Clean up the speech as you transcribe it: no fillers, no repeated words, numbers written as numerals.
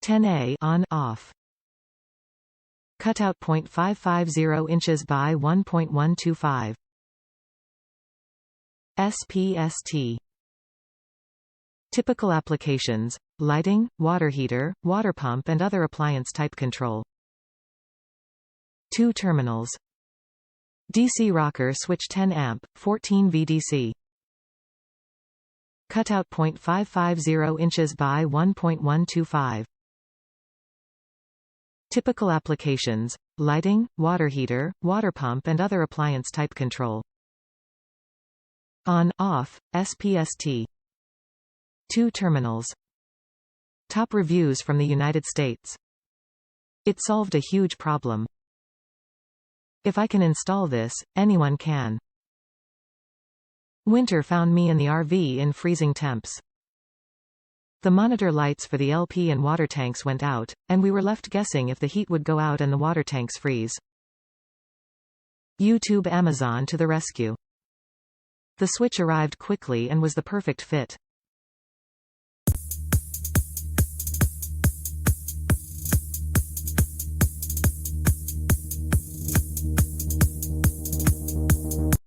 10A on, off. Cutout 0.550 inches by 1.125. SPST. Typical applications: lighting, water heater, water pump and other appliance type control. 2 terminals. DC rocker switch 10 amp, 14 VDC. Cutout 0.550 inches by 1.125. Typical applications: lighting, water heater, water pump and other appliance type control. On, off, SPST. 2 terminals. Top reviews from the United States. It solved a huge problem. If I can install this, anyone can. Winter found me in the RV in freezing temps. The monitor lights for the LP and water tanks went out, and we were left guessing if the heat would go out and the water tanks freeze. YouTube Amazon to the rescue. The switch arrived quickly and was the perfect fit.